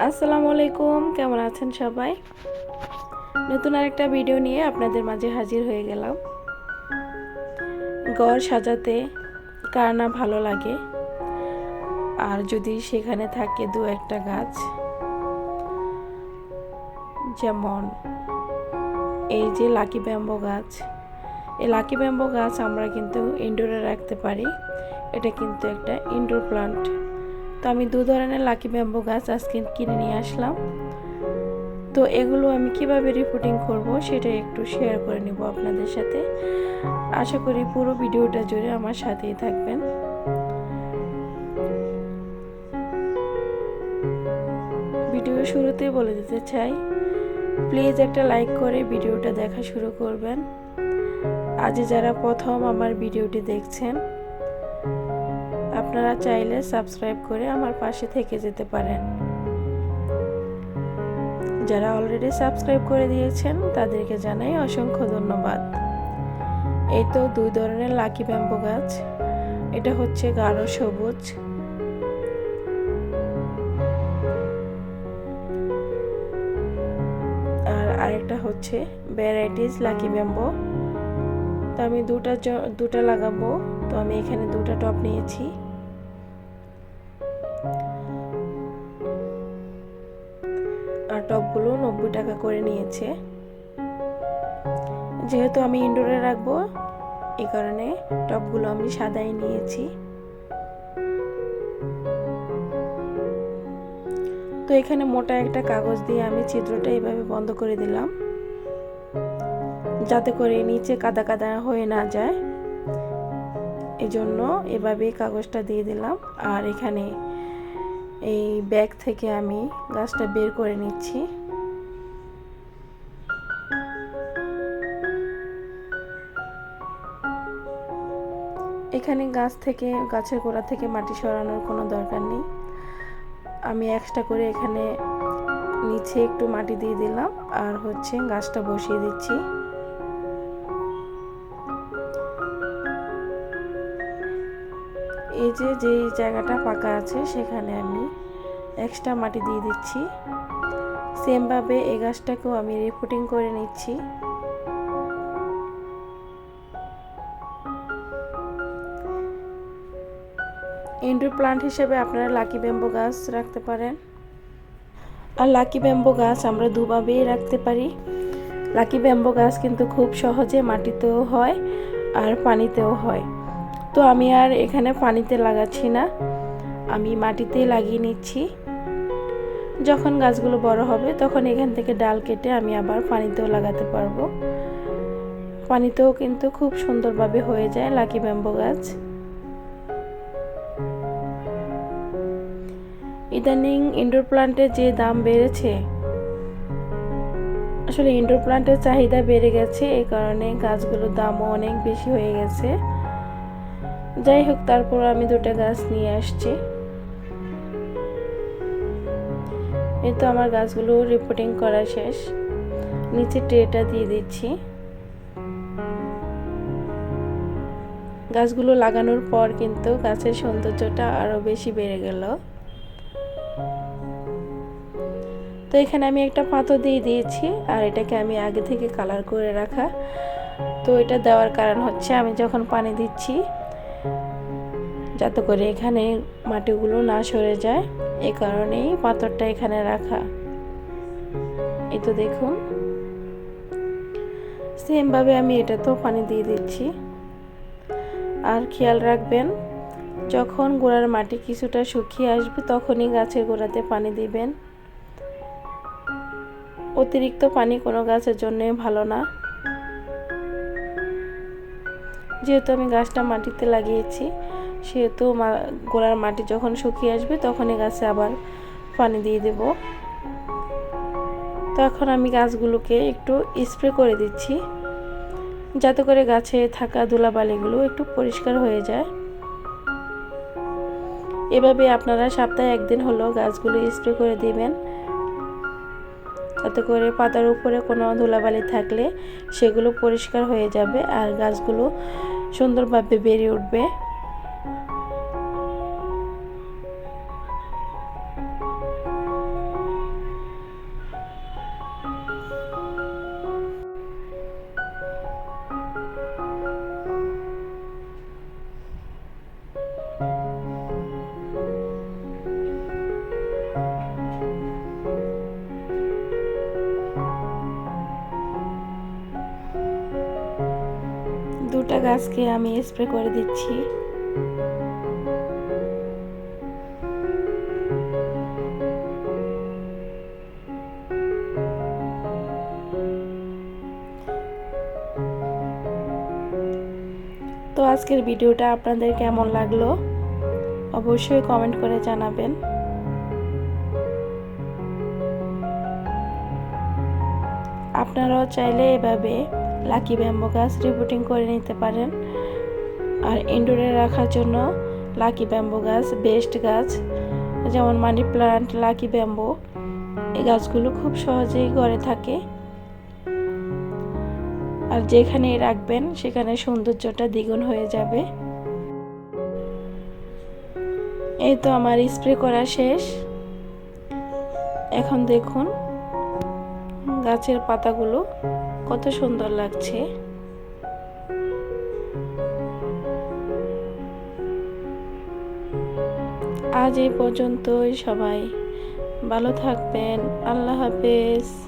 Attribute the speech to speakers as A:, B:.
A: আসসালামু আলাইকুম, কেমন আছেন সবাই? নতুন আরেকটা ভিডিও নিয়ে আপনাদের মাঝে হাজির হয়ে গেলাম। ঘর সাজাতে কার না ভালো লাগে, আর যদি সেখানে থাকে দু একটা গাছ, যেমন এই যে লাকি ব্যাম্বো গাছ। এই লাকি ব্যাম্বো গাছ আমরা কিন্তু ইনডোরে রাখতে পারি। এটা কিন্তু একটা ইনডোর প্লান্ট। তো আমি দু ধরনের লাকি ব্যাম্বো গাছ আজকে কিনে নিয়ে আসলাম। তো এগুলো আমি কিভাবে রিপোর্টিং করব সেটা একটু শেয়ার করে নিব আপনাদের সাথে। আশা করি পুরো ভিডিওটা জুড়ে আমার সাথেই থাকবেন। ভিডিও শুরুতে বলে দিতে চাই, প্লিজ একটা লাইক করে ভিডিওটা দেখা শুরু করবেন। আজ যারা প্রথম আমার ভিডিওটি দেখছেন, আপনারা চাইলে সাবস্ক্রাইব করে আমার পাশে থেকে যেতে পারেন। যারা অলরেডি সাবস্ক্রাইব করে দিয়েছেন তাদেরকে জানাই অসংখ্য ধন্যবাদ। এই তো দুই ধরনের লাকি ব্যাম্বো গাছ। এটা হচ্ছে গাঢ় সবুজ, আর আরেকটা হচ্ছে ভ্যারাইটিস লাকি ব্যাম্বো। তো আমি দুটা লাগাবো। তো আমি এখানে দুটা টব নিয়েছি। আর টবগুলো 90 টাকা করে নিয়েছে। যেহেতু আমি ইনডোরে রাখবো, এই কারণে টবগুলো আমি সাদাই নিয়েছি। তো এখানে মোটা একটা কাগজ দিয়ে আমি ছিদ্রটা এইভাবে বন্ধ করে দিলাম, যাতে করে নিচে কাদা কাদা হয়ে না যায়। এজন্য এভাবে কাগজটা দিয়ে দিলাম। আর এখানে এই ব্যাগ থেকে আমি গাছটা বের করে নিচ্ছি। এখানে গাছের গোড়া থেকে মাটি সরানোর কোনো দরকার নেই। আমি এক্সট্রা করে এখানে নিচে একটু মাটি দিয়ে দিলাম, আর হচ্ছে গাছটা বসিয়ে দিচ্ছি। এই যে জায়গাটা ফাঁকা আছে সেখানে আমি এক্সট্রা মাটি দিয়ে দিচ্ছি। সেমভাবে এই গাছটাকেও আমি রিপোর্টিং করে নিচ্ছি। ইনডোর প্লান্ট হিসেবে আপনারা লাকি ব্যাম্বো গাছ রাখতে পারেন। আর লাকি ব্যাম্বো গাছ আমরা দুভাবেই রাখতে পারি। লাকি ব্যাম্বো গাছ কিন্তু খুব সহজে মাটিতেও হয় আর পানিতেও হয়। তো আমি আর এখানে পানিতে লাগাচ্ছি না, আমি মাটিতেই লাগিয়ে নিচ্ছি। যখন গাছগুলো বড় হবে তখন এখান থেকে ডাল কেটে আমি আবার পানিতেও লাগাতে পারবো। পানিতেও কিন্তু খুব সুন্দরভাবে হয়ে যায় লাকি ব্যাম্বো গাছ। ইদানিং ইনডোর প্লান্টের যে দাম বেড়েছে, আসলে ইনডোর প্লান্টের চাহিদা বেড়ে গেছে, এই কারণে গাছগুলোর দামও অনেক বেশি হয়ে গেছে। যাই হোক, তারপর আমি দুটো গাছ নিয়ে আসছি। এই তো আমার গাছগুলো রিপোর্টিং করা শেষ। নিচে ট্রেটা দিয়ে দিচ্ছি। গাছগুলো লাগানোর পর কিন্তু গাছের সৌন্দর্যটা আরো বেশি বেড়ে গেল। তো এখানে আমি একটা পাথর দিয়ে দিয়েছি, আর এটাকে আমি আগে থেকে কালার করে রাখা। তো এটা দেওয়ার কারণ হচ্ছে আমি যখন পানি দিচ্ছি যাতে করে এখানে মাটিগুলো না সরে যায়, এই কারণেই পাথরটা এখানে রাখা। এই তো দেখুন, সেমভাবে আমি এটাতেও পানি দিয়ে দিচ্ছি। আর খেয়াল রাখবেন, যখন গোড়ার মাটি কিছুটা শুকিয়ে আসবে তখনই গাছের গোড়াতে পানি দিবেন। অতিরিক্ত পানি কোনো গাছের জন্য ভালো না। যেহেতু আমি গাছটা মাটিতে লাগিয়েছি, সেহেতু গোড়ার মাটি যখন শুকিয়ে আসবে তখনই গাছে আবার পানি দিয়ে দেব। তো এখন আমি গাছগুলোকে একটু স্প্রে করে দিচ্ছি, যাতে করে গাছে থাকা ধুলাবালিগুলো একটু পরিষ্কার হয়ে যায়। এভাবে আপনারা সপ্তাহে একদিন হলেও গাছগুলো স্প্রে করে দিবেন, যাতে করে পাতার উপরে কোনো ধুলাবালি থাকলে সেগুলো পরিষ্কার হয়ে যাবে আর গাছগুলো সুন্দরভাবে বেড়ে উঠবে। গাছকে আমি স্প্রে করে দিচ্ছি। তো আজকের ভিডিওটা আপনাদের কেমন লাগলো অবশ্যই কমেন্ট করে জানাবেন। আপনারাও চাইলে এভাবে লাকি ব্যাম্বো গাছ রিপোর্টিং করে নিতে পারেন। আর ইনডোরে রাখার জন্য লাকি ব্যাম্বো গাছ বেস্ট গাছ, যেমন মানি প্লান্ট, লাকি ব্যাম্বো, এই গাছগুলো খুব সহজেই ঘরে থাকে। আর যেখানেই রাখবেন সেখানে সৌন্দর্যটা দ্বিগুণ হয়ে যাবে। এই তো আমার স্প্রে করা শেষ। এখন দেখুন গাছের পাতাগুলো কত সুন্দর লাগছে। আজ এই পর্যন্তই, সবাই ভালো থাকবেন। আল্লাহ হাফেজ।